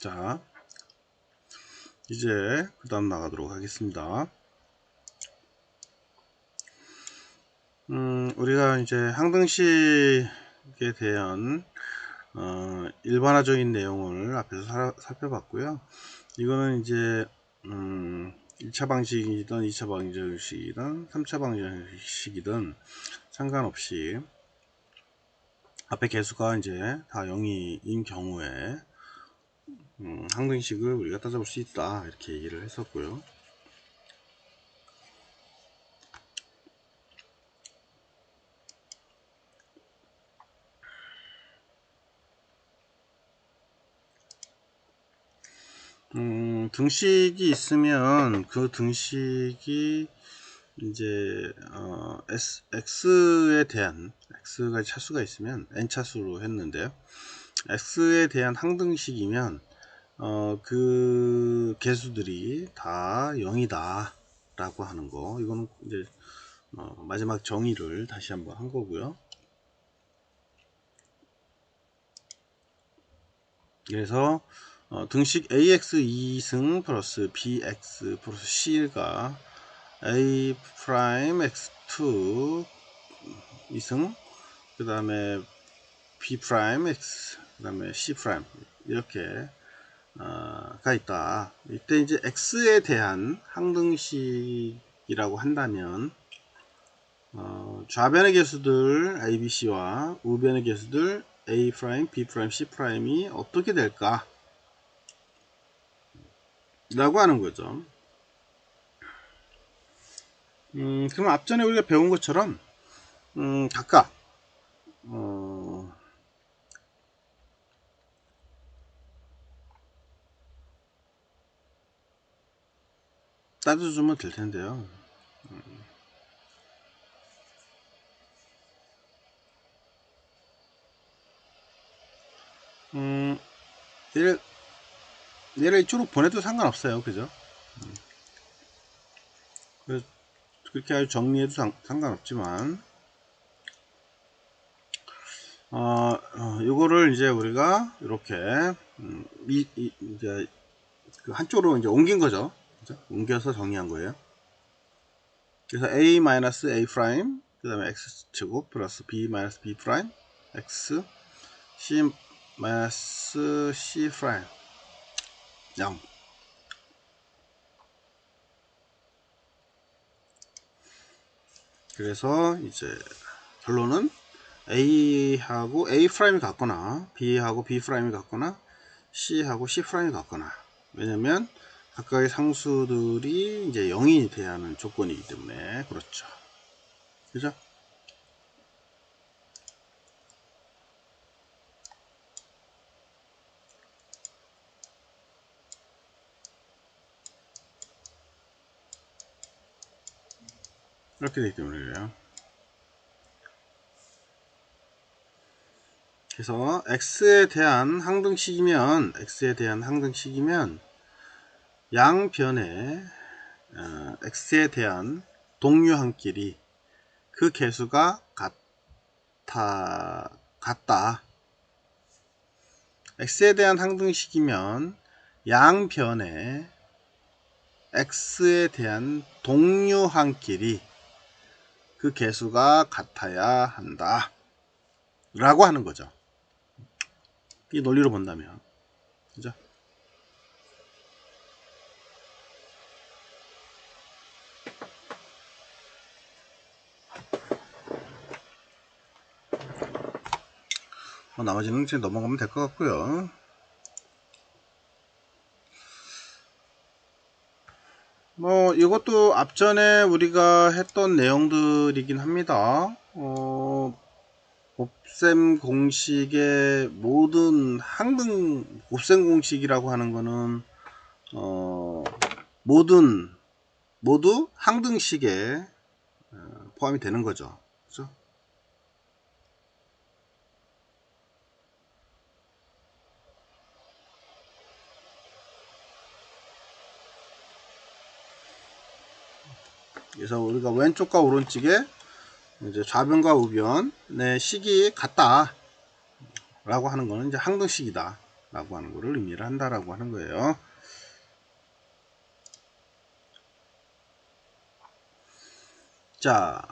자, 이제 그 다음 나가도록 하겠습니다. 우리가 이제 항등식에 대한 일반화적인 내용을 앞에서 살펴봤고요. 이거는 이제 1차 방식이든 2차 방정식이든 3차 방정식이든 상관없이 앞에 개수가 이제 다 0인 경우에 항등식을 우리가 따져볼 수 있다, 이렇게 얘기를 했었고요. 등식이 있으면 그 등식이 이제 x에 대한, x가 차수가 있으면 n 차수로 했는데요, x에 대한 항등식이면 그 개수들이 다 0이다 라고 하는 거, 이거는 이제 마지막 정의를 다시 한번 한 거고요. 그래서 등식 ax 2승 플러스 bx 플러스 c가 a 프라임 x2 2승, 그 다음에 b 프라임 x, 그 다음에 c 프라임, 이렇게 가 있다. 이때 이제 x에 대한 항등식이라고 한다면 좌변의 개수들 a, b, c와 우변의 개수들 a 프라임, b 프라임, c 프라임이 어떻게 될까 라고 하는 거죠. 그럼 앞전에 우리가 배운 것처럼 각각 따져주면 될 텐데요. 얘를 이쪽으로 보내도 상관없어요, 그죠? 그래서 그렇게 아주 정리해도 상관없지만, 요거를 이제 우리가 이렇게 이제 그 한쪽으로 이제 옮긴 거죠. 그죠? 옮겨서 정리한 거예요. 그래서 a 마이너스 a 프라임, 그 다음에 x 제곱 플러스 b 마이너스 b 프라임 x, c 마이너스 c 프라임 0. 그래서 이제 결론은 a하고 a 프라임이 같거나 b하고 b 프라임이 같거나 c하고 c 프라임이 같거나, 왜냐면 각각의 상수들이 이제 0이 돼야 하는 조건이기 때문에. 그렇죠, 그죠? 이렇게 되기 때문에 그래요. 그래서 x에 대한 항등식이면 양변에 x에 대한 동류항끼리 그 개수가 같다. x에 대한 항등식이면 양변에 x에 대한 동류항끼리 그 개수가 같아야 한다 라고 하는 거죠. 이 논리로 본다면, 그죠? 나머지는 이제 넘어가면 될 것 같고요. 이것도 앞전에 우리가 했던 내용들이긴 합니다. 곱셈 공식의 모든 곱셈 공식이라고 하는 거는 모두 항등식에 포함이 되는 거죠. 그죠? 그래서 우리가 왼쪽과 오른쪽에 이제 좌변과 우변의 식이 같다 라고 하는 거는 이제 항등식이다 라고 하는 거를 의미를 한다라고 하는 거예요. 자,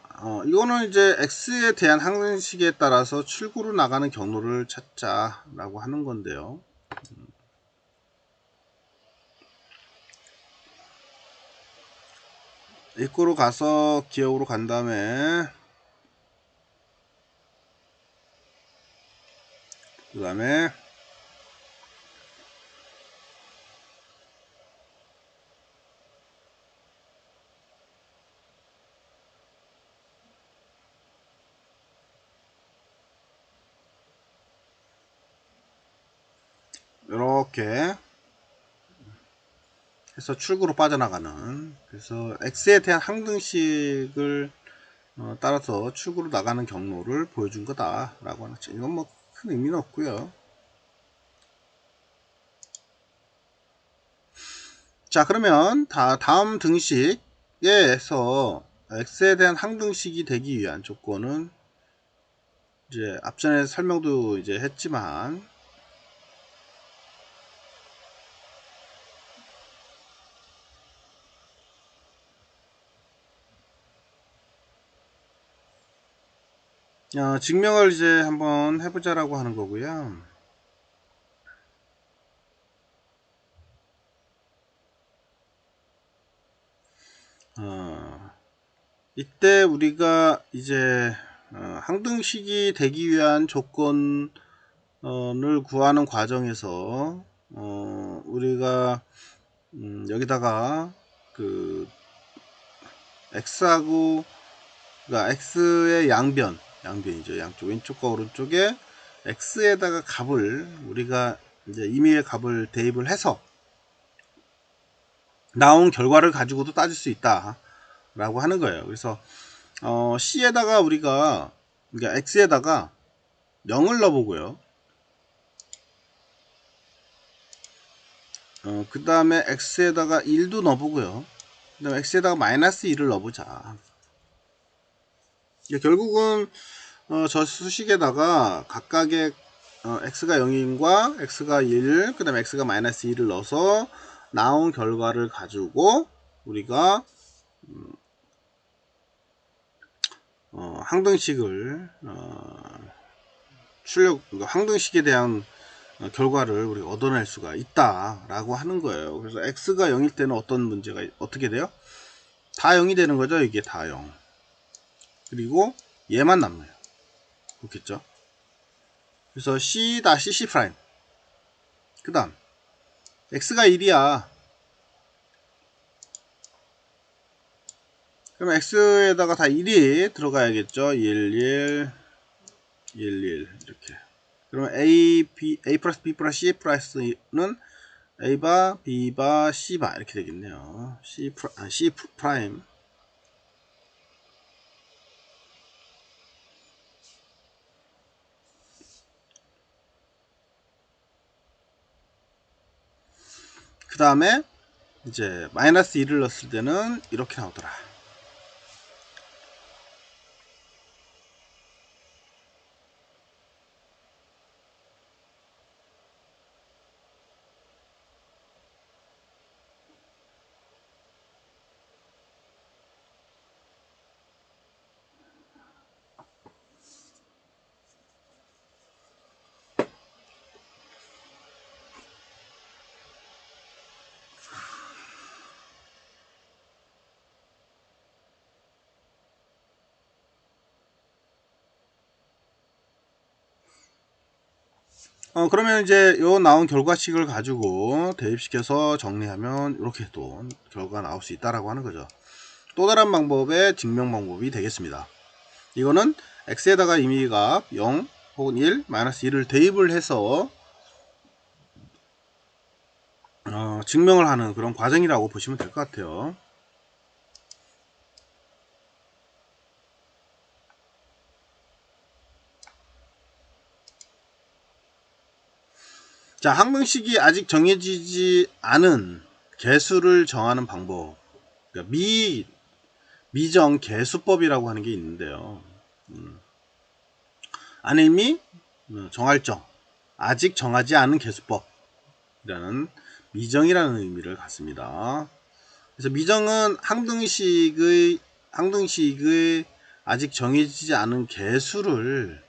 이거는 이제 x에 대한 항등식에 따라서 출구로 나가는 경로를 찾자라고 하는 건데요. 입구로 가서 기억으로 간 다음에 그 다음에 이렇게 해서 출구로 빠져나가는, 그래서 x에 대한 항등식을 따라서 출구로 나가는 경로를 보여준 거다 라고 하는 거죠. 이건 뭐 큰 의미는 없고요. 자, 그러면 다음 등식에서 x에 대한 항등식이 되기 위한 조건은 이제 앞전에 설명도 이제 했지만 증명을 이제 한번 해보자라고 하는 거고요. 이때 우리가 이제 항등식이 되기 위한 조건을 구하는 과정에서 우리가 여기다가 그 x하고, 그러니까 x의 양변이죠. 양쪽 왼쪽과 오른쪽에 x에다가 값을 우리가 이제 임의의 값을 대입을 해서 나온 결과를 가지고도 따질 수 있다 라고 하는 거예요. 그래서 c에다가 우리가, 그러니까 x에다가 0을 넣어보고요. 그 다음에 x에다가 1도 넣어보고요. 그 다음에 x에다가 마이너스 1을 넣어보자. 결국은 저 수식에다가 각각의 x가 0인과 x가 1, 그 다음에 x가 마이너스 1을 넣어서 나온 결과를 가지고 우리가 항등식을 그러니까 항등식에 대한 결과를 우리가 얻어낼 수가 있다 라고 하는 거예요. 그래서 x가 0일 때는 어떤 문제가 어떻게 돼요? 다 0이 되는 거죠. 이게 다 0. 그리고 얘만 남아요. 그렇겠죠. 그래서 c-c' 그 다음 x가 1이야. 그럼 x에다가 다 1이 들어가야겠죠. 1, 1, 1, 1 이렇게. 그러면 a 플러스 b 플러스 c 플러스는 a바 b바 c바 이렇게 되겠네요. c 프라임. 그 다음에 이제 마이너스 1을 넣었을 때는 이렇게 나오더라. 그러면 이제 요 나온 결과식을 가지고 대입시켜서 정리하면 이렇게 또 결과가 나올 수 있다라고 하는 거죠. 또 다른 방법의 증명 방법이 되겠습니다. 이거는 x에다가 임의값 0 혹은 1, 마이너스 1을 대입을 해서 증명을 하는 그런 과정이라고 보시면 될 것 같아요. 자, 항등식이 아직 정해지지 않은 개수를 정하는 방법, 그러니까 미정 개수법이라고 하는 게 있는데요. 안일미 정할정, 아직 정하지 않은 개수법, 이라는 미정이라는 의미를 갖습니다. 그래서 미정은 항등식의 아직 정해지지 않은 개수를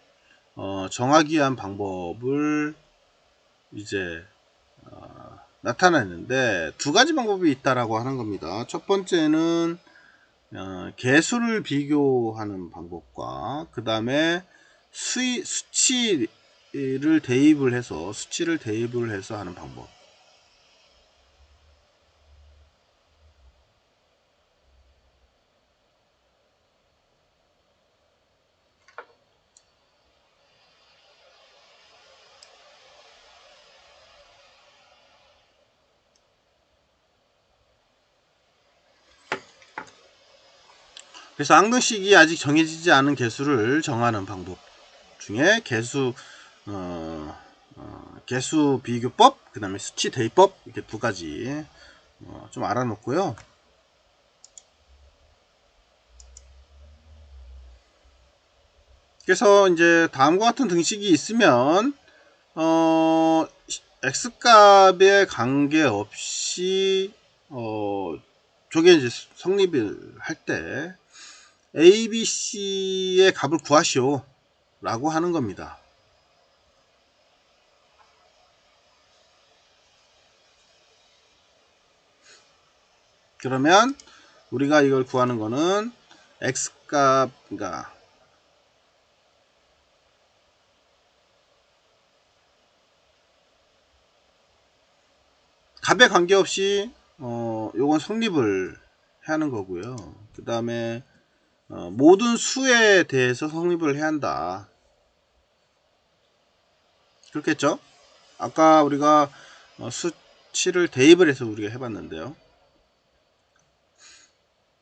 정하기 위한 방법을 이제 나타내는데 두 가지 방법이 있다라고 하는 겁니다. 첫 번째는 개수를 비교하는 방법과 그 다음에 수치를 대입을 해서 하는 방법. 그래서 항등식이 아직 정해지지 않은 개수를 정하는 방법 중에 개수 비교법, 그 다음에 수치 대입법, 이렇게 두 가지 좀 알아놓고요. 그래서 이제 다음과 같은 등식이 있으면 x값에 관계없이 저게 이제 성립을 할 때 a, b, c의 값을 구하시오 라고 하는 겁니다. 그러면 우리가 이걸 구하는 거는 x값, 그러니까 값에 관계없이 요건 성립을 하는 거고요. 그 다음에 모든 수에 대해서 성립을 해야 한다. 그렇겠죠? 아까 우리가 수치를 대입을 해서 우리가 해봤는데요.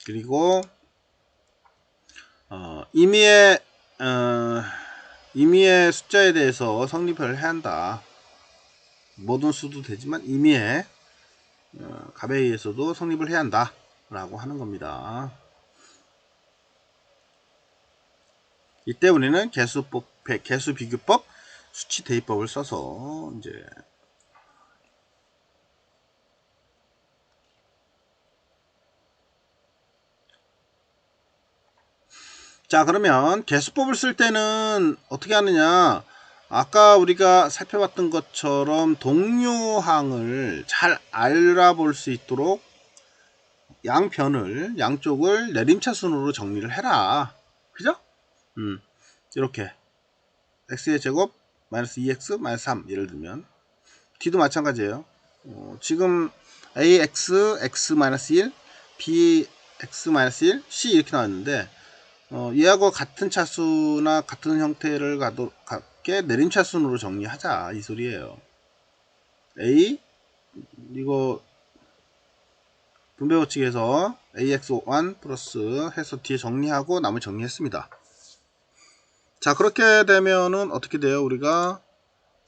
그리고 임의의 숫자에 대해서 성립을 해야 한다. 모든 수도 되지만 임의의 값에 의해서도 성립을 해야 한다 라고 하는 겁니다. 이때 우리는 개수 비교법, 수치 대입법을 써서 이제 자, 그러면 개수법을 쓸 때는 어떻게 하느냐, 아까 우리가 살펴봤던 것처럼 동료항을 잘 알아볼 수 있도록 양쪽을 내림차순으로 정리를 해라. 그죠? 이렇게 x의 제곱 마이너스 2x 마이너스 3 예를 들면 d도 마찬가지예요. 지금 ax x 마이너스 1 bx 마이너스 1 c 이렇게 나왔는데 얘하고 같은 차수나 같은 형태를 갖게 내림차순으로 정리하자 이 소리예요. a 이거 분배법칙에서 ax1 플러스 해서 뒤에 정리하고 나머지 정리했습니다. 자, 그렇게 되면은 어떻게 돼요? 우리가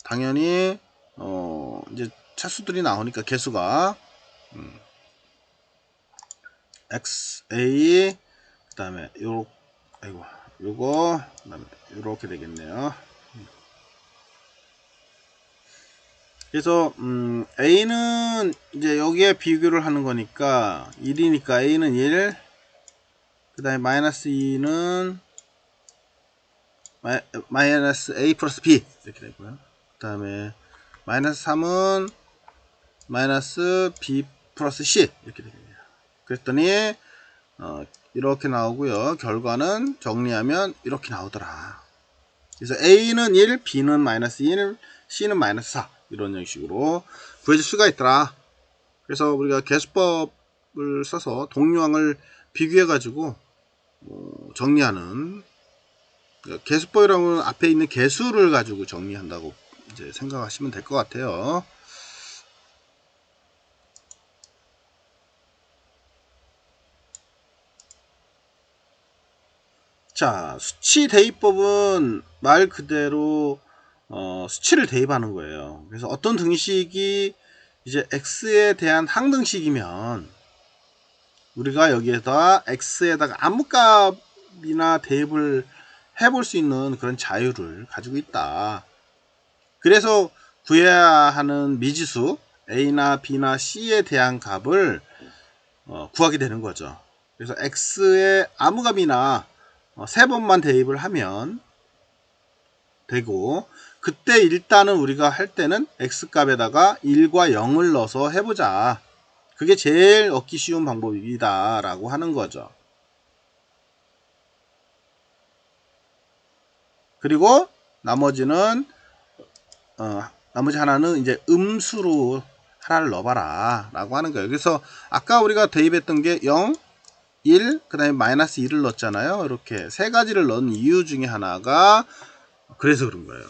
당연히 이제 차수들이 나오니까 개수가 xa 그 다음에 요거 그 다음에 요렇게 되겠네요. 그래서 a는 이제 여기에 비교를 하는 거니까 1이니까 a는 1, 그 다음에 마이너스 2는 마이너스 a 플러스 b 이렇게 되고요. 그 다음에 마이너스 3은 마이너스 b 플러스 c 이렇게 되겠네요. 그랬더니 이렇게 나오고요. 결과는 정리하면 이렇게 나오더라. 그래서 a는 1, b는 마이너스 1, c는 마이너스 4 이런 형식으로 구해질 수가 있더라. 그래서 우리가 개수법을 써서 동류항을 비교해 가지고 정리하는, 개수법이라고 하면 앞에 있는 개수를 가지고 정리한다고 이제 생각하시면 될 것 같아요. 자, 수치 대입법은 말 그대로 수치를 대입하는 거예요. 그래서 어떤 등식이 이제 x에 대한 항등식이면 우리가 여기에다 x에다가 아무 값이나 대입을 해볼 수 있는 그런 자유를 가지고 있다. 그래서 구해야 하는 미지수 A나 B나 C에 대한 값을 구하게 되는 거죠. 그래서 X의 아무 값이나 세 번만 대입을 하면 되고, 그때 일단은 우리가 할 때는 X 값에다가 1과 0을 넣어서 해보자. 그게 제일 얻기 쉬운 방법이다 라고 하는 거죠. 그리고 나머지는 나머지 하나는 이제 음수로 하나를 넣어봐라 라고 하는 거예요. 그래서 아까 우리가 대입했던 게 0, 1, 그 다음에 마이너스 1을 넣었잖아요. 이렇게 세 가지를 넣은 이유 중에 하나가 그래서 그런 거예요.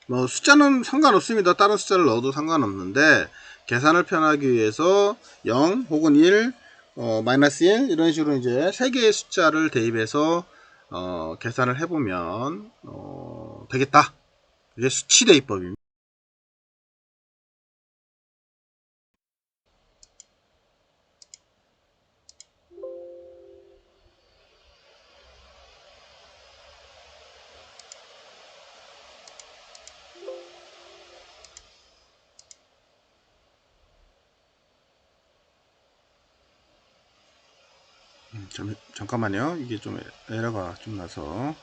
뭐 숫자는 상관없습니다. 다른 숫자를 넣어도 상관없는데, 계산을 편하기 위해서 0 혹은 1, 마이너스 1 이런 식으로 이제 세 개의 숫자를 대입해서 계산을 해보면 되겠다. 이게 수치 대입법입니다. 잠깐만요. 이게 좀 에러가 좀 나서.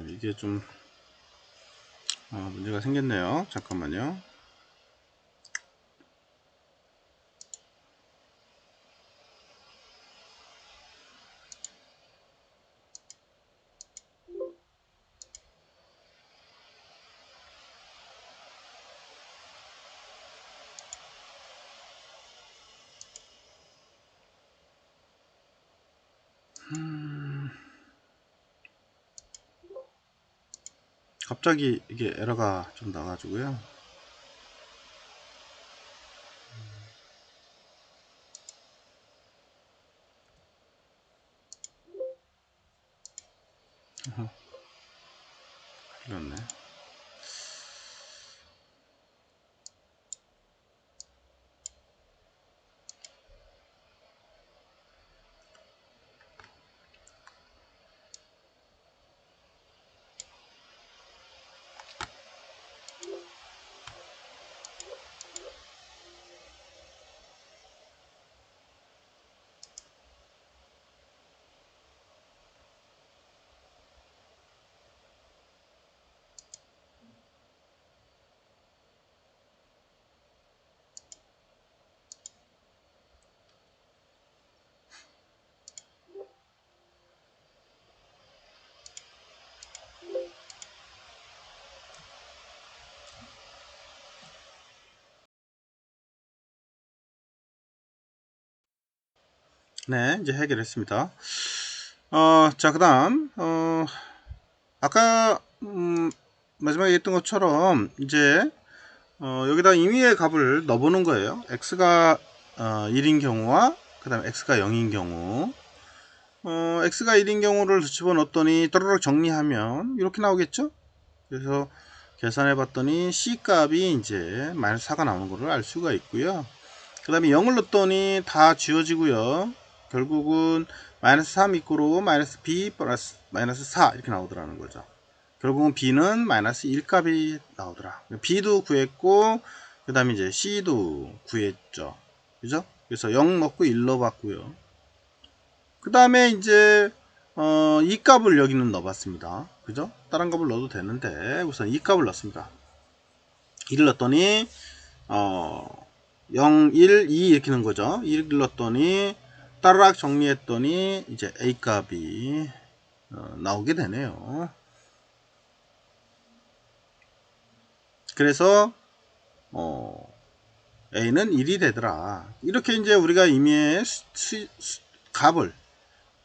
이게 좀 문제가 생겼네요. 잠깐만요. 갑자기 이게 에러가 좀 나가지고요. 그렇네. 네, 이제 해결했습니다. 자, 그 다음, 아까, 마지막에 했던 것처럼, 이제, 여기다 임의의 값을 넣어보는 거예요. x가 1인 경우와, 그 다음에 x가 0인 경우. x가 1인 경우를 집어넣었더니, 또르륵 정리하면, 이렇게 나오겠죠? 그래서, 계산해 봤더니, c 값이 이제, 마이너스 4가 나오는 것을 알 수가 있고요. 그 다음에 0을 넣었더니 다 지워지고요. 결국은 마이너스 3 이꼬로 마이너스 b 플러스 마이너스 4 이렇게 나오더라는 거죠. 결국은 b는 마이너스 1 값이 나오더라. b도 구했고, 그 다음에 이제 c도 구했죠. 그죠? 그래서 0 넣고 1 넣어봤고요. 그 다음에 이제 이 값을 여기는 넣어봤습니다. 그죠? 다른 값을 넣어도 되는데 우선 이 값을 넣습니다. 1을 넣었더니 0, 1, 2 이렇게 넣은 거죠. 1을 넣었더니 따라락 정리했더니 이제 A 값이 나오게 되네요. 그래서 A는 1이 되더라. 이렇게 이제 우리가 임의의 값을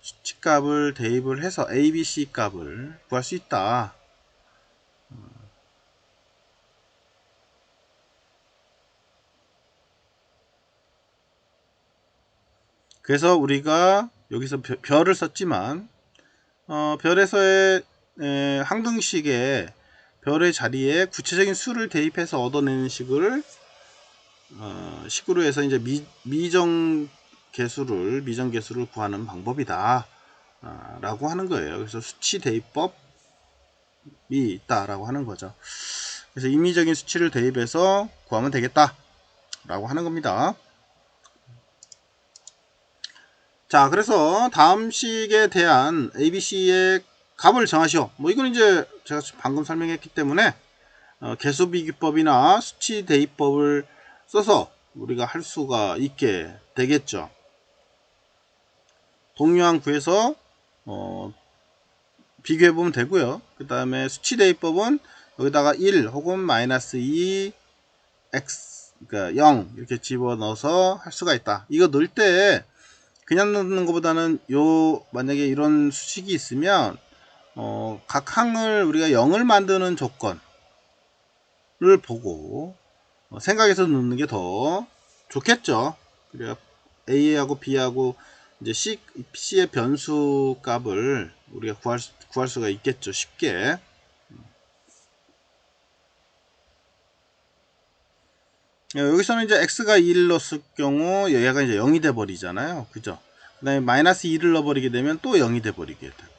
수치값을 대입을 해서 A, B, C 값을 구할 수 있다. 그래서 우리가 여기서 별을 썼지만 별에서의 항등식의 별의 자리에 구체적인 수를 대입해서 얻어내는 식으로 해서 이제 미정계수를 구하는 방법이다 라고 하는 거예요. 그래서 수치 대입법이 있다 라고 하는 거죠. 그래서 임의적인 수치를 대입해서 구하면 되겠다 라고 하는 겁니다. 자, 그래서 다음 식에 대한 ABC의 값을 정하시오. 뭐 이건 이제 제가 방금 설명했기 때문에 개수비교법이나 수치 대입법을 써서 우리가 할 수가 있게 되겠죠. 동요항 구해서 비교해보면 되고요. 그 다음에 수치 대입법은 여기다가 1 혹은 마이너스 2 x 그러니까 0 이렇게 집어넣어서 할 수가 있다. 이거 넣을 때 그냥 넣는 것보다는 만약에 이런 수식이 있으면 각 항을 우리가 0을 만드는 조건을 보고 생각해서 넣는 게 더 좋겠죠. 그래야 A하고 B하고 이제 C의 변수 값을 우리가 구할 수가 있겠죠. 쉽게. 여기서는 이제 x가 2를 넣었을 경우 얘가 이제 0이 돼 버리잖아요. 그죠? 그 다음에 마이너스 2를 넣어버리게 되면 또 0이 돼 버리게 되고.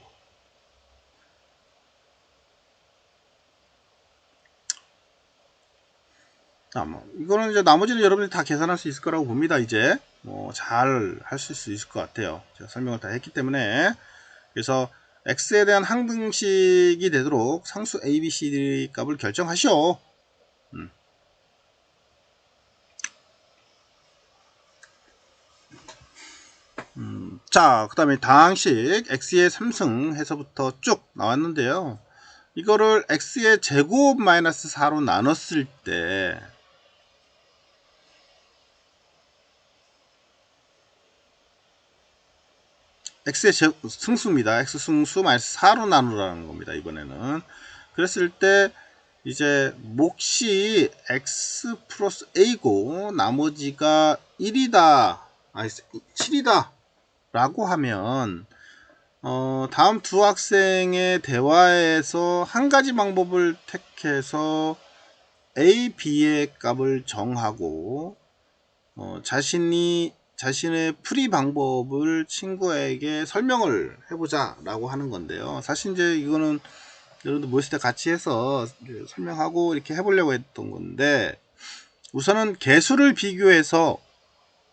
이거는 이제 나머지는 여러분들이 다 계산할 수 있을 거라고 봅니다. 이제 잘 하실 수 있을 것 같아요. 제가 설명을 다 했기 때문에. 그래서 x에 대한 항등식이 되도록 상수 a, b, c, d 값을 결정하시오. 자, 그 다음에 다항식 x의 3승 해서부터 쭉 나왔는데요. 이거를 x의 제곱 마이너스 4로 나눴을 때 x의 승수입니다. x 승수 마이너스 4로 나누라는 겁니다. 이번에는. 그랬을 때 이제 몫이 x 플러스 a고 나머지가 1이다 아니 7이다 라고 하면 다음 두 학생의 대화에서 한 가지 방법을 택해서 a, b의 값을 정하고 자신의 풀이 방법을 친구에게 설명을 해보자 라고 하는 건데요. 사실 이제 이거는 여러분들 모였을 때 같이 해서 설명하고 이렇게 해보려고 했던 건데, 우선은 개수를 비교해서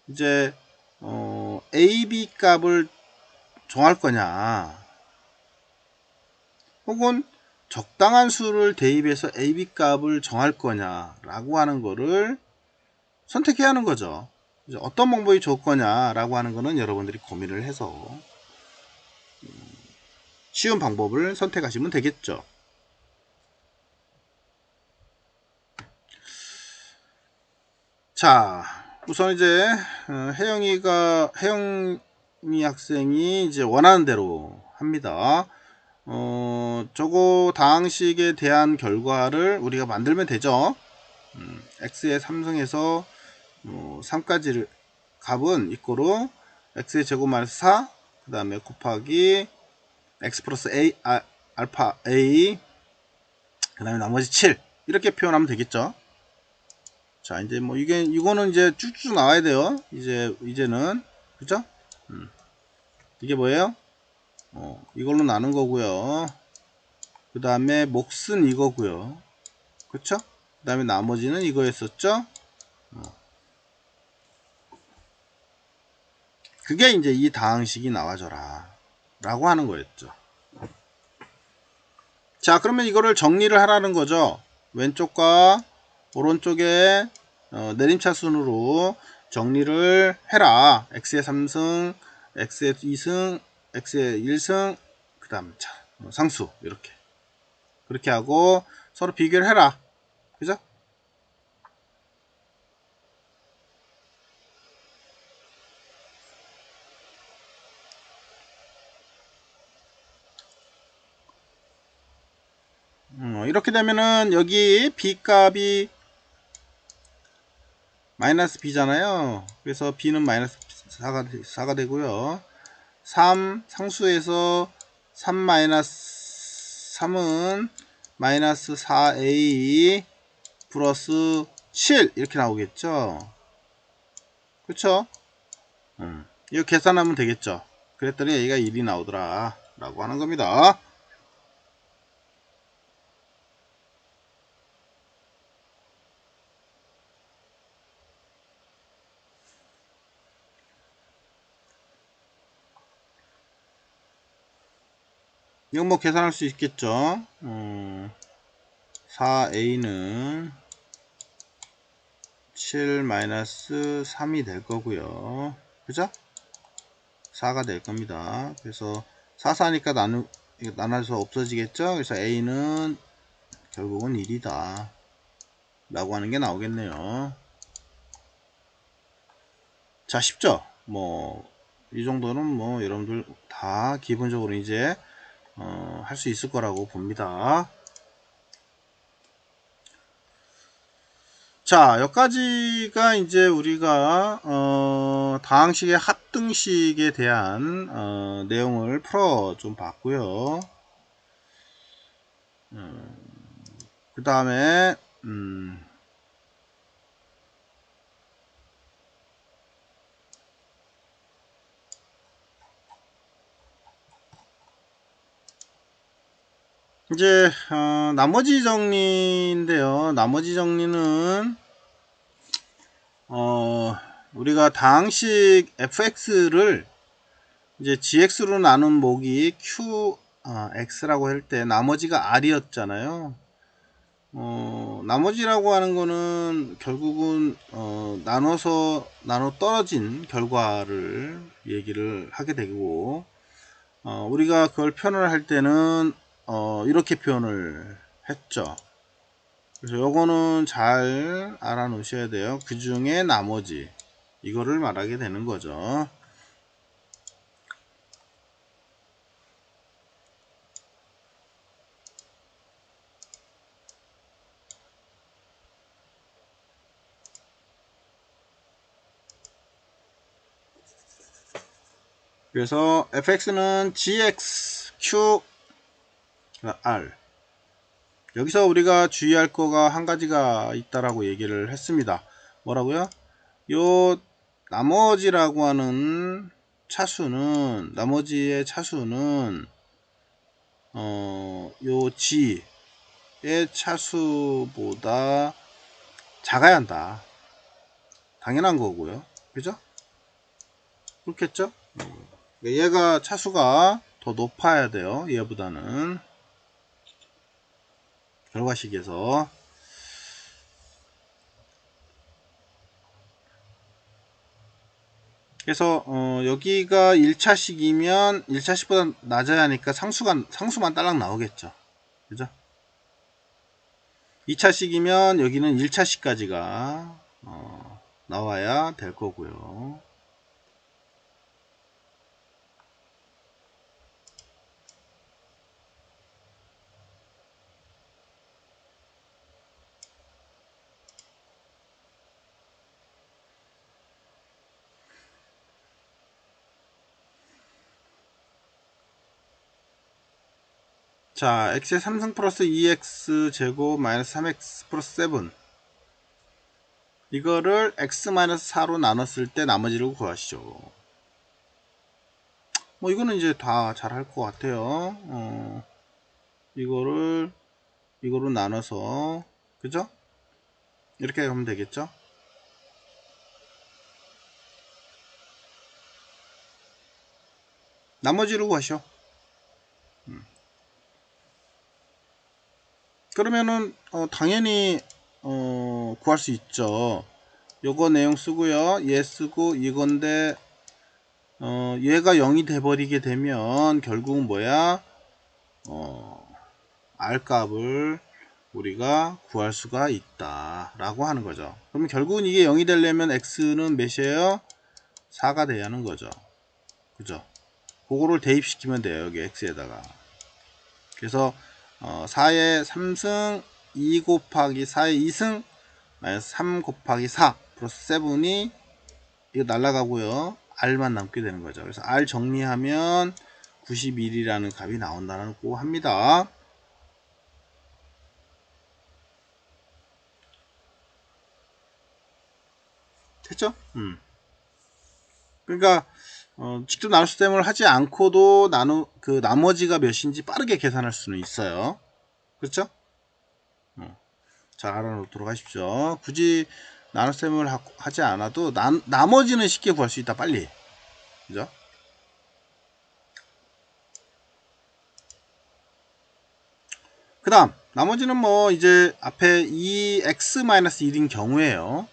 이제 a, b 값을 정할 거냐, 혹은 적당한 수를 대입해서 a, b 값을 정할 거냐 라고 하는 거를 선택해야 하는 거죠. 어떤 방법이 좋을 거냐 라고 하는 거는 여러분들이 고민을 해서 쉬운 방법을 선택하시면 되겠죠. 자, 우선 이제 혜영이 학생이 이제 원하는 대로 합니다. 저거 다항식에 대한 결과를 우리가 만들면 되죠. x의 3승에서 3까지를 값은 이꼬로 x의 제곱 마이너스 4, 그 다음에 곱하기 x 플러스 a 알파 a, 그 다음에 나머지 7 이렇게 표현하면 되겠죠. 자, 이제 뭐 이거는 이제 쭉쭉 나와야 돼요. 이제는 그죠? 이게 뭐예요? 이걸로 나눈 거고요. 그 다음에 몫은 이거고요. 그쵸? 그 다음에 나머지는 이거였었죠? 그게 이제 이 다항식이 나와줘라 라고 하는 거였죠. 자, 그러면 이거를 정리를 하라는 거죠. 왼쪽과 오른쪽에 내림차 순으로 정리를 해라. x의 3승, x의 2승, x의 1승, 그 다음 상수 이렇게 그렇게 하고 서로 비교를 해라. 그죠? 이렇게 되면은 여기 b 값이 마이너스 b잖아요. 그래서 b는 마이너스 4가 되고요. 3 상수에서 3 마이너스 3은 마이너스 4a 플러스 7 이렇게 나오겠죠. 그쵸? 이거 계산하면 되겠죠. 그랬더니 A가 1이 나오더라 라고 하는 겁니다. 이건 뭐 계산할 수 있겠죠. 4a는 7 마이너스 3이 될 거고요. 그죠? 4가 될 겁니다. 그래서 4, 4니까 나눠서 없어지겠죠. 그래서 a는 결국은 1이다 라고 하는 게 나오겠네요. 자, 쉽죠? 뭐 이 정도는 뭐 여러분들 다 기본적으로 이제 할 수 있을 거라고 봅니다. 자, 여기까지가 이제 우리가 다항식의 합등식에 대한 내용을 풀어 좀 봤고요. 그 다음에 이제 나머지 정리인데요. 나머지 정리는 우리가 다항식 fx를 이제 gx로 나눈 목이 x라고 할 때 나머지가 r이었잖아요. 나머지라고 하는 거는 결국은 나눠 떨어진 결과를 얘기를 하게 되고, 우리가 그걸 표현을 할 때는 이렇게 표현을 했죠. 그래서 요거는 잘 알아 놓으셔야 돼요. 그 중에 나머지 이거를 말하게 되는 거죠. 그래서 fx는 gx, q, r. 여기서 우리가 주의할 거가 한 가지가 있다라고 얘기를 했습니다. 뭐라고요? 요 나머지라고 하는 차수는, 나머지의 차수는 요 g의 차수보다 작아야 한다. 당연한 거고요. 그죠? 그렇겠죠? 얘가 차수가 더 높아야 돼요. 얘보다는. 결과식에서. 그래서 여기가 1차식이면 1차식보다 낮아야 하니까 상수만 딸랑 나오겠죠. 그죠? 2차식이면 여기는 1차식까지가 나와야 될 거고요. 자, x의 3승 플러스 2x 제곱 마이너스 3x 플러스 7, 이거를 x 마이너스 4로 나눴을 때 나머지를 구하시죠. 뭐 이거는 이제 다 잘 할 것 같아요. 이거로 나눠서, 그죠? 이렇게 하면 되겠죠? 나머지를 구하시오. 그러면은 당연히 구할 수 있죠. 요거 내용 쓰고요. 얘 쓰고 이건데 얘가 0이 돼 버리게 되면 결국은 뭐야? R 값을 우리가 구할 수가 있다 라고 하는 거죠. 그러면 결국은 이게 0이 되려면 x는 몇이에요? 4가 돼야 하는 거죠. 그죠? 그거를 대입시키면 돼요. 여기 x에다가. 그래서 4의 3승 2 곱하기 4의 2승 마이너스 3 곱하기 4 플러스 7이 이거 날라가고요. R만 남게 되는 거죠. 그래서 R 정리하면 91이라는 값이 나온다고 합니다. 됐죠? 그러니까 직접 나눗 시스템을 하지 않고도 나머지가 몇인지 빠르게 계산할 수는 있어요. 그렇죠? 잘 알아놓도록 하십시오. 굳이 나눗셈을 하지 않아도 나머지는 쉽게 구할 수 있다. 빨리. 그죠? 그 다음 나머지는 뭐 이제 앞에 2x-1인 경우에요.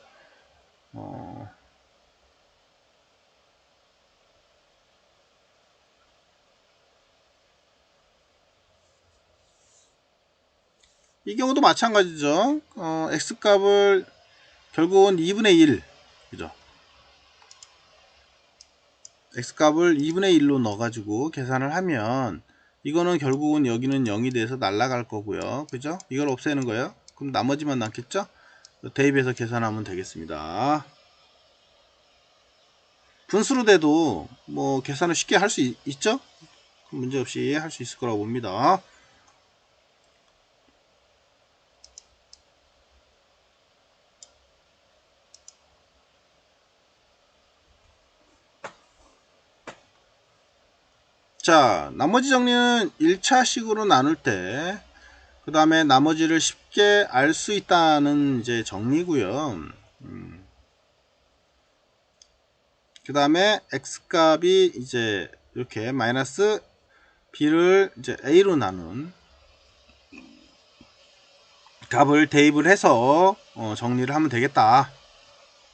이 경우도 마찬가지죠. x값을 결국은 2분의 1, 그죠? x값을 2분의 1로 넣어가지고 계산을 하면 이거는 결국은 여기는 0이 돼서 날아갈 거고요. 그죠? 이걸 없애는 거예요. 그럼 나머지만 남겠죠? 대입해서 계산하면 되겠습니다. 분수로 돼도 뭐 계산을 쉽게 할 수 있죠? 문제없이 할 수 있을 거라고 봅니다. 자, 나머지 정리는 1차식으로 나눌 때, 그 다음에 나머지를 쉽게 알 수 있다는 이제 정리고요. 그 다음에 x값이 이제 이렇게 마이너스 b를 이제 a로 나눈 값을 대입을 해서 정리를 하면 되겠다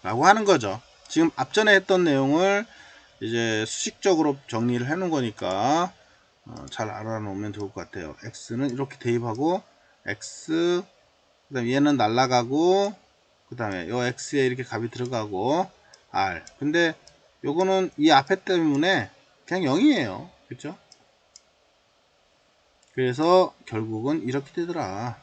라고 하는 거죠. 지금 앞전에 했던 내용을 이제 수식적으로 정리를 해 놓은 거니까 잘 알아놓으면 좋을 것 같아요. x는 이렇게 대입하고 x, 그 다음에 얘는 날라가고, 그 다음에 요 x에 이렇게 값이 들어가고 r. 근데 요거는 이 앞에 때문에 그냥 0이에요. 그쵸? 그래서 결국은 이렇게 되더라.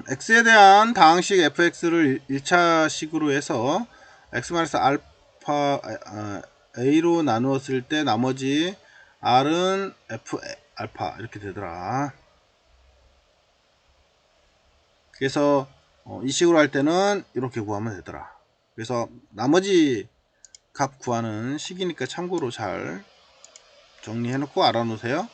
x에 대한 다항식 fx를 1차식으로 해서 x-알파 a로 나누었을 때 나머지 r은 f 알파 이렇게 되더라. 그래서 이 식으로 할 때는 이렇게 구하면 되더라. 그래서 나머지 값 구하는 식이니까 참고로 잘 정리해 놓고 알아 놓으세요.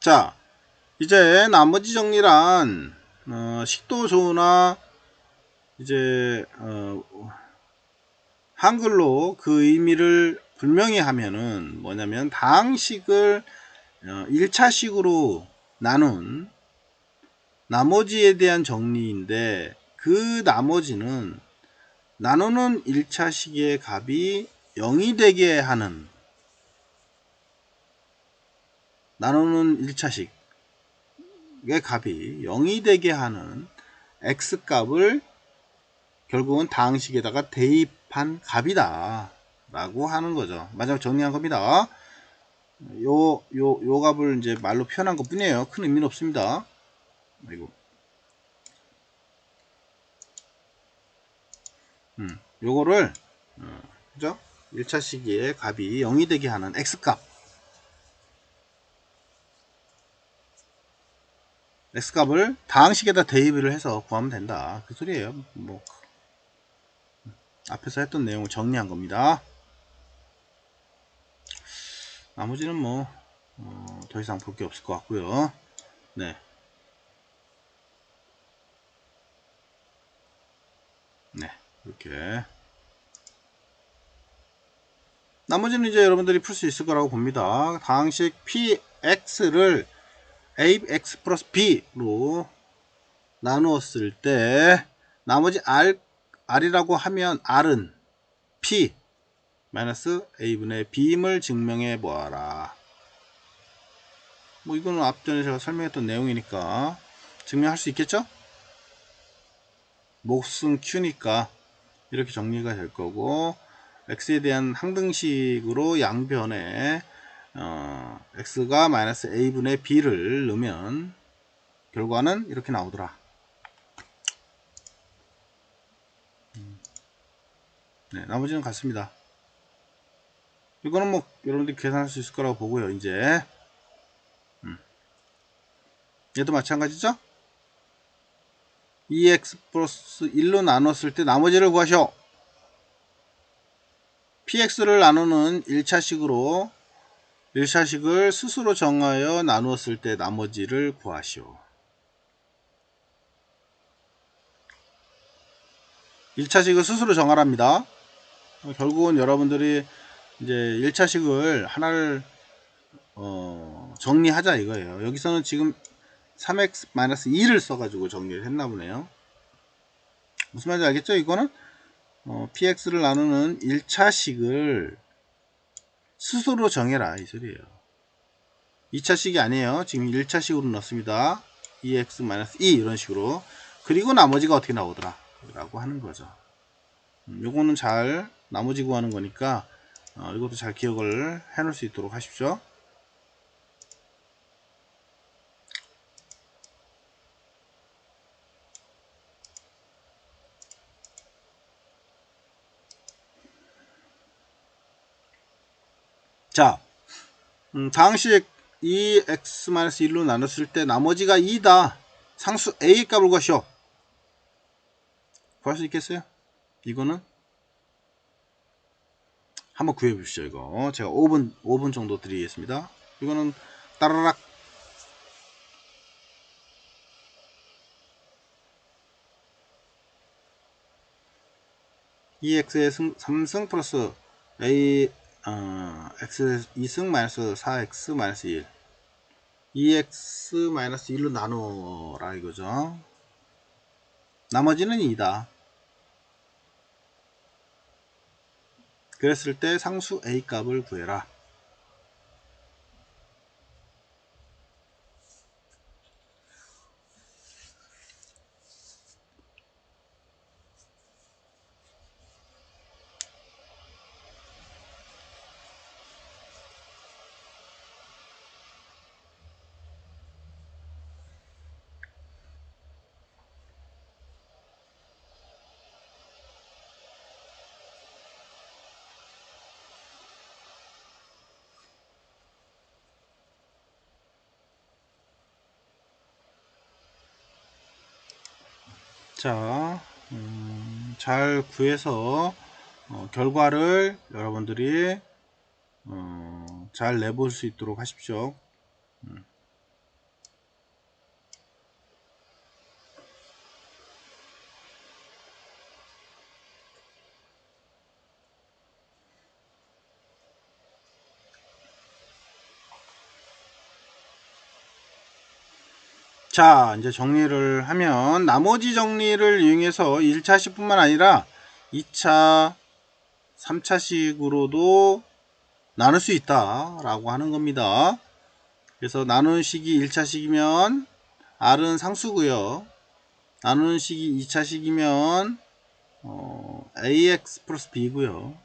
자, 이제 나머지 정리란 식도조나 이제 한글로 그 의미를 분명히 하면은 뭐냐면 다항식을 1차식으로 나눈 나머지에 대한 정리인데, 그 나머지는 나누는 1차식의 값이 0이 되게 하는, 나누는 1차식의 값이 0이 되게 하는 x값을 결국은 다항식에다가 대입한 값이다 라고 하는 거죠. 마지막 정리한 겁니다. 요 값을 이제 말로 표현한 것 뿐이에요. 큰 의미는 없습니다. 아이고. 요거를 그죠? 1차 시기에 값이 0이 되게 하는 x값을 다항식에다 대입을 해서 구하면 된다, 그 소리예요. 뭐 앞에서 했던 내용을 정리한 겁니다. 나머지는 뭐 더 이상 볼 게 없을 것 같고요. 네. 네, 이렇게 나머지는 이제 여러분들이 풀 수 있을 거라고 봅니다. 다항식 px를 ax 플러스 b로 나누었을 때 나머지 R이라고 하면 R은 P 마이너스 A분의 B임을 증명해 보아라. 뭐 이거는 앞전에 제가 설명했던 내용이니까 증명할 수 있겠죠? 몫은 Q니까 이렇게 정리가 될 거고, X에 대한 항등식으로 양변에 X가 마이너스 A분의 B를 넣으면 결과는 이렇게 나오더라. 네, 나머지는 같습니다. 이거는 뭐 여러분들이 계산할 수 있을 거라고 보고요. 이제 얘도 마찬가지죠? 2x 플러스 1로 나눴을 때 나머지를 구하시오. px를 나누는 1차식으로 1차식을 스스로 정하여 나누었을 때 나머지를 구하시오. 1차식을 스스로 정하랍니다. 결국은 여러분들이 이제 1차식을 하나를 정리하자 이거예요. 여기서는 지금 3x-2를 써가지고 정리를 했나 보네요. 무슨 말인지 알겠죠? 이거는 px를 나누는 1차식을 스스로 정해라 이 소리예요. 2차식이 아니에요. 지금 1차식으로 넣습니다. 2x-2 이런 식으로. 그리고 나머지가 어떻게 나오더라 라고 하는 거죠. 요거는 잘 나머지 구하는 거니까 이것도 잘 기억을 해 놓을 수 있도록 하십시오. 자, 다항식 2x-1로 나눴을 때 나머지가 2다. 상수 a 값을 구하시오. 구할 수 있겠어요? 이거는 한번 구해 보시죠. 이거 제가 5분 정도 드리겠습니다. 이거는 따라락 2x의 3승 플러스 a x의 2승 마이너스 4x 마이너스 1 2x 마이너스 1로 나누어라 이거죠. 나머지는 2다. 그랬을 때 상수 a 값을 구해라. 자, 잘 구해서 결과를 여러분들이 잘 내볼 수 있도록 하십시오. 자, 이제 정리를 하면 나머지 정리를 이용해서 1차식 뿐만 아니라 2차, 3차식으로도 나눌 수 있다 라고 하는 겁니다. 그래서 나누는 식이 1차식이면 R은 상수고요. 나누는 식이 2차식이면 AX 플러스 B고요.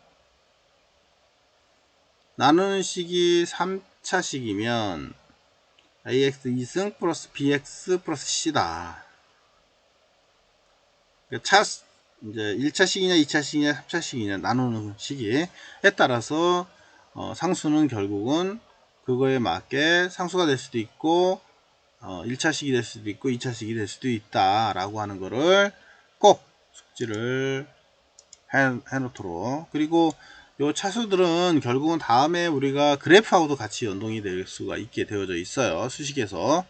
나누는 식이 3차식이면 AX 2승 플러스 BX 플러스 C다. 그러니까 이제 1차식이냐 2차식이냐 3차식이냐 나누는 식에 따라서 상수는 결국은 그거에 맞게 상수가 될 수도 있고 1차식이 될 수도 있고 2차식이 될 수도 있다 라고 하는 거를 꼭 숙지를 해 놓도록. 그리고 요 차수들은 결국은 다음에 우리가 그래프하고도 같이 연동이 될 수가 있게 되어져 있어요. 수식에서.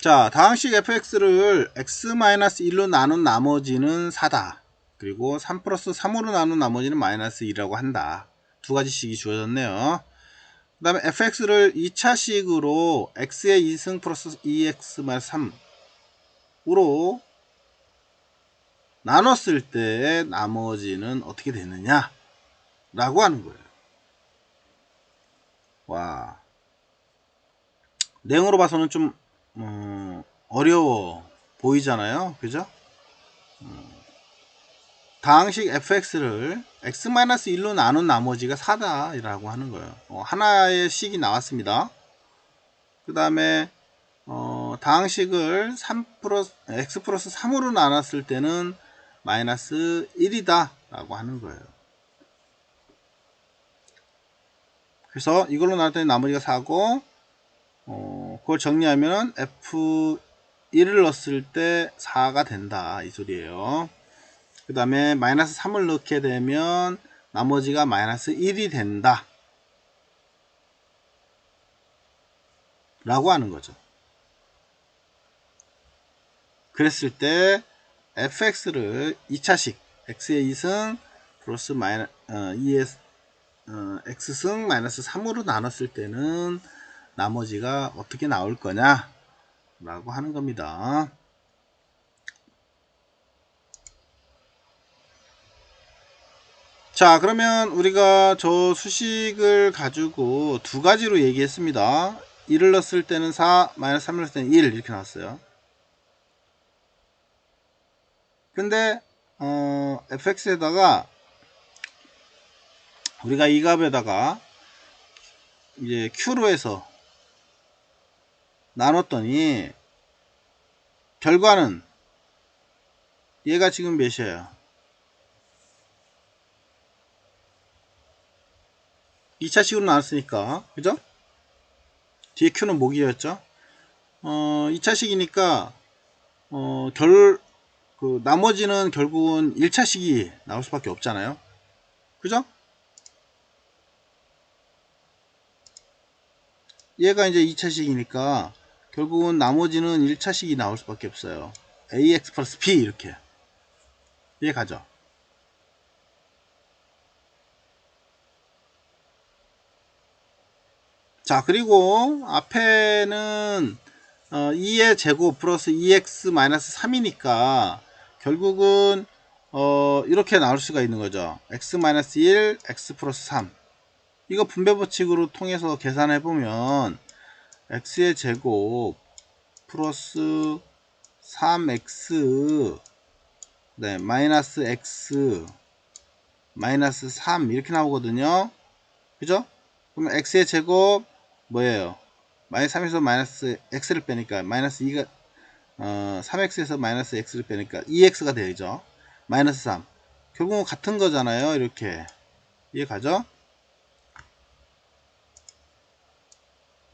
자, 다항식 fx를 x-1로 나눈 나머지는 4다. 그리고 3 플러스 3으로 나눈 나머지는 마이너스 2라고 한다. 두 가지씩이 주어졌네요. 그 다음에 fx를 2차식으로 x의 2승 플러스 2x 마이너스 3으로 나눴을 때 나머지는 어떻게 되느냐 라고 하는 거예요. 와, 내용으로 봐서는 좀 어려워 보이잖아요, 그죠? 다항식 fx를 x-1로 나눈 나머지가 4다 라고 하는 거예요. 하나의 식이 나왔습니다. 그 다음에 다항식을 x 플러스 3으로 나눴을 때는 마이너스 1이다 라고 하는 거예요. 그래서 이걸로 나눴더니 나머지가 4고 그걸 정리하면 f1을 넣었을 때 4가 된다 이 소리예요. 그 다음에 마이너스 3을 넣게 되면 나머지가 마이너스 1이 된다 라고 하는 거죠. 그랬을 때 fx를 2차식 x의 2승 플러스 x승 마이너스 3으로 나눴을 때는 나머지가 어떻게 나올 거냐 라고 하는 겁니다. 자, 그러면 우리가 저 수식을 가지고 두 가지로 얘기했습니다. 1을 넣었을 때는 4, 마이너스 3을 넣었을 때는 1 이렇게 나왔어요. 근데 fx에다가 우리가 이 값에다가 이제 q로 해서 나눴더니 결과는 얘가 지금 몇이에요? 2차식으로 나눴으니까, 그죠? 뒤에 q는 모기였죠? 2차식이니까 나머지는 결국은 1차식이 나올 수밖에 없잖아요, 그죠? 얘가 이제 2차식이니까 결국은 나머지는 1차식이 나올 수밖에 없어요. ax 플러스 b 이렇게 이해 가죠? 자, 그리고 앞에는 2의 제곱 플러스 2x 마이너스 3이니까 결국은 이렇게 나올 수가 있는 거죠. x 마이너스 1, x 플러스 3. 이거 분배 법칙으로 통해서 계산해 보면 x의 제곱 플러스 3x 네, 마이너스 x 마이너스 3 이렇게 나오거든요, 그죠? 그러면 x의 제곱 뭐예요? 마이너스 3에서 마이너스 x를 빼니까 마이너스 2가 3x에서 마이너스 x를 빼니까 2x가 되죠. 마이너스 3 결국은 같은 거잖아요. 이렇게 이해 가죠?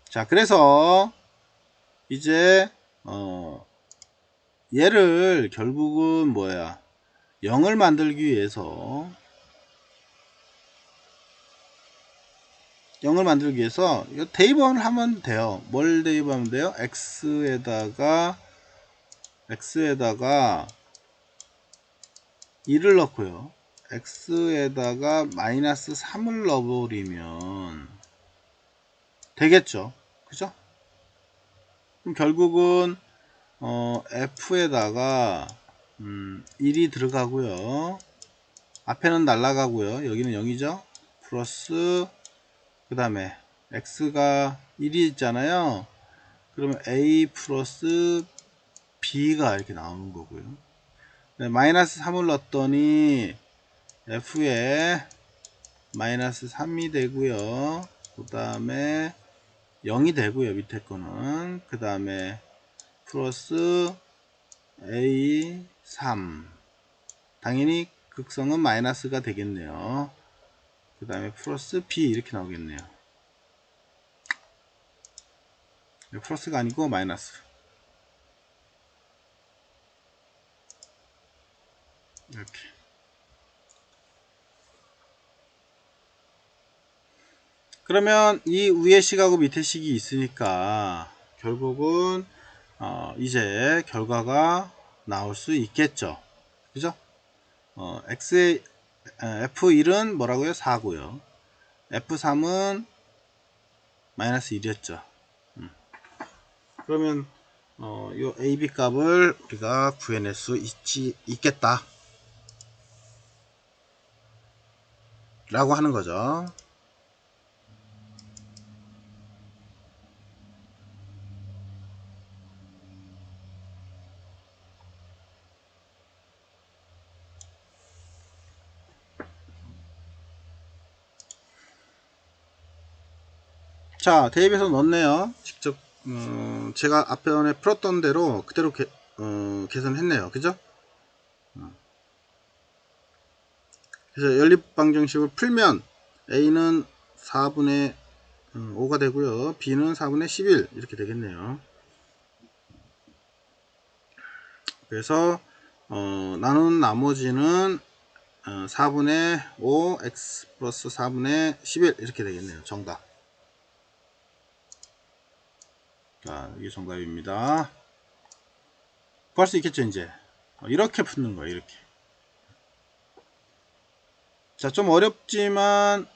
자, 그래서 이제 얘를 결국은 뭐야, 0을 만들기 위해서 이거 대입을 하면 돼요. 뭘 대입하면 돼요? x에다가 2를 넣고요, x에다가 마이너스 3을 넣어버리면 되겠죠, 그죠? 그럼 결국은 f에다가 1이 들어가고요, 앞에는 날라가고요, 여기는 0이죠. 플러스 그 다음에 x가 1이 있잖아요. 그러면 a 플러스 b가 이렇게 나오는 거고요. 네, 마이너스 3을 넣었더니 f에 마이너스 3이 되고요, 그 다음에 0이 되고요, 밑에 거는. 그 다음에 플러스 a 3, 당연히 극성은 마이너스가 되겠네요. 그 다음에 플러스 b 이렇게 나오겠네요. 플러스가 아니고 마이너스. 이렇게. 그러면 이 위에 식하고 밑에 식이 있으니까 결국은 이제 결과가 나올 수 있겠죠, 그죠? F1은 뭐라고요? 4고요. F3은 마이너스 1이었죠. 그러면 요 AB 값을 우리가 구해낼 수 있겠다 라고 하는 거죠. 자, 대입해서 넣었네요. 직접 제가 앞에 풀었던 대로 그대로 계산했네요. 그죠? 그래서 연립방정식을 풀면 A는 4분의 5가 되고요. B는 4분의 11 이렇게 되겠네요. 그래서 나눈 나머지는 4분의 5 x 플러스 4분의 11 이렇게 되겠네요. 정답. 자, 이게 정답입니다. 구할 수 있겠죠, 이제. 이렇게 푸는 거예요, 이렇게. 자, 좀 어렵지만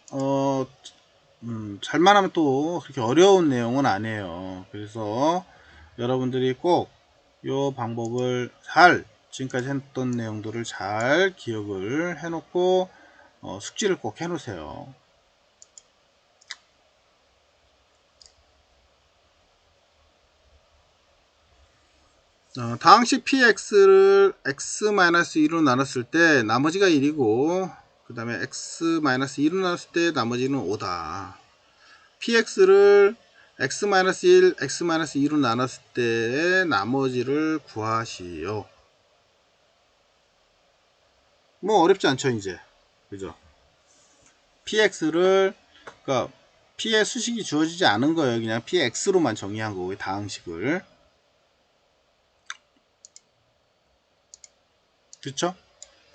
잘만 하면 또 그렇게 어려운 내용은 아니에요. 그래서 여러분들이 꼭 이 방법을 지금까지 했던 내용들을 잘 기억을 해 놓고 숙지를 꼭 해 놓으세요. 다항식 px를 x-1로 나눴을 때 나머지가 1이고 그 다음에 x-2로 나눴을 때 나머지는 5다. px를 x-1, x-2로 나눴을 때 나머지를 구하시오. 뭐 어렵지 않죠, 이제. 그죠? px를 그러니까 p의 수식이 주어지지 않은 거예요. 그냥 px로만 정의한 거고요. 다항식을. 그렇죠?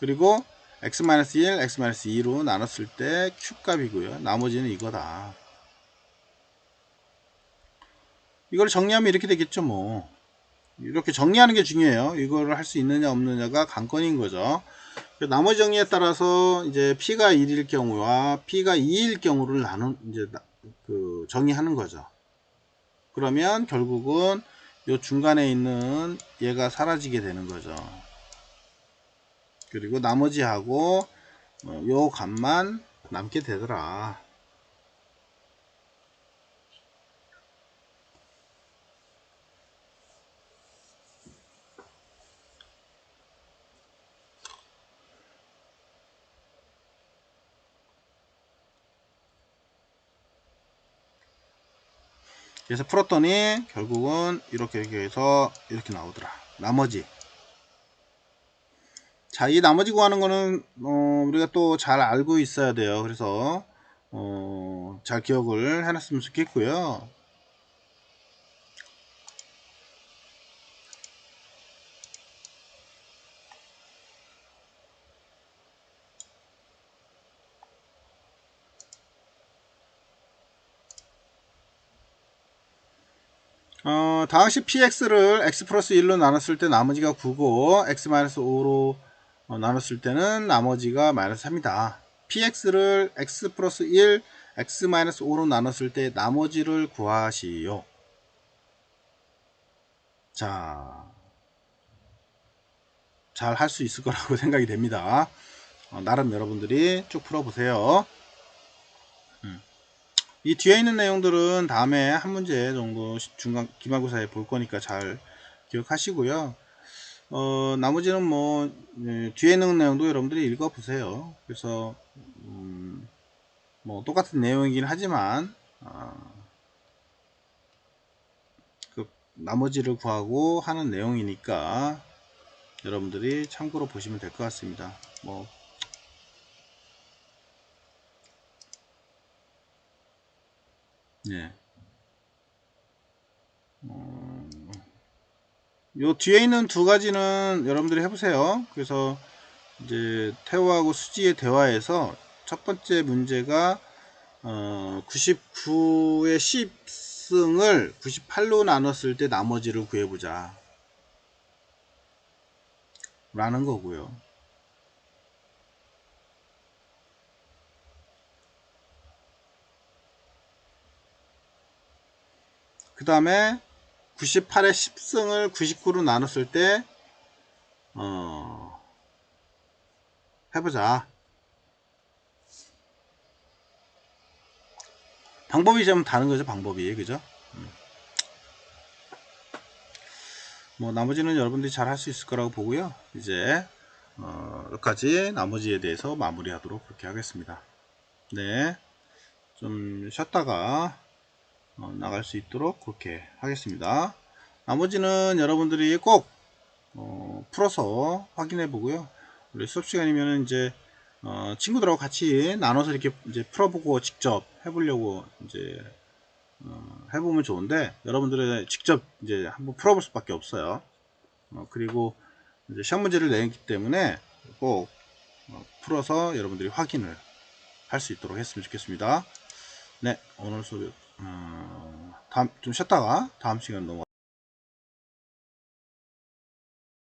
그리고 x-1, x-2로 나눴을 때 q값이고요. 나머지는 이거다. 이걸 정리하면 이렇게 되겠죠, 뭐. 이렇게 정리하는 게 중요해요. 이거를 할 수 있느냐 없느냐가 관건인 거죠. 나머지 정리에 따라서 이제 p가 1일 경우와 p가 2일 경우를 이제 정의하는 거죠. 그러면 결국은 요 중간에 있는 얘가 사라지게 되는 거죠. 그리고 나머지하고 요 값만 남게 되더라. 그래서 풀었더니 결국은 이렇게 해서 이렇게 나오더라. 나머지. 자, 이 나머지 구하는 거는 우리가 또 잘 알고 있어야 돼요. 그래서 잘 기억을 해놨으면 좋겠고요. 다항식 px를 x 플러스 1로 나눴을 때 나머지가 9고 x 마이너스 5로 나눴을 때는 나머지가 마이너스 3이다. px를 x 플러스 1, x 마이너스 5로 나눴을 때 나머지를 구하시오. 자, 잘 할 수 있을 거라고 생각이 됩니다. 나름 여러분들이 쭉 풀어보세요. 이 뒤에 있는 내용들은 다음에 한 문제 정도 중간 기말고사에 볼 거니까 잘 기억하시고요. 나머지는 뭐 뒤에 있는 내용도 여러분들이 읽어 보세요. 그래서 뭐 똑같은 내용이긴 하지만 그 나머지를 구하고 하는 내용이니까 여러분들이 참고로 보시면 될 것 같습니다. 뭐 네. 요 뒤에 있는 두 가지는 여러분들이 해보세요. 그래서 이제 태호하고 수지의 대화에서 첫 번째 문제가 99의 10승을 98로 나눴을 때 나머지를 구해보자 라는 거고요. 그 다음에 98의 10승을 99로 나눴을 때 해보자. 방법이 좀 다른 거죠, 방법이. 그죠? 뭐 나머지는 여러분들이 잘 할 수 있을 거라고 보고요. 이제 여기까지 나머지에 대해서 마무리하도록 그렇게 하겠습니다. 네, 좀 쉬었다가 나갈 수 있도록 그렇게 하겠습니다. 나머지는 여러분들이 꼭 풀어서 확인해 보고요. 우리 수업 시간이면 이제 친구들하고 같이 나눠서 이렇게 이제 풀어보고 직접 해보려고 이제 해보면 좋은데, 여러분들은 직접 이제 한번 풀어볼 수밖에 없어요. 그리고 이제 시험 문제를 내기 때문에 꼭 풀어서 여러분들이 확인을 할 수 있도록 했으면 좋겠습니다. 네, 오늘 수업 다음 좀 쉬었다가 다음 시간 넘어가.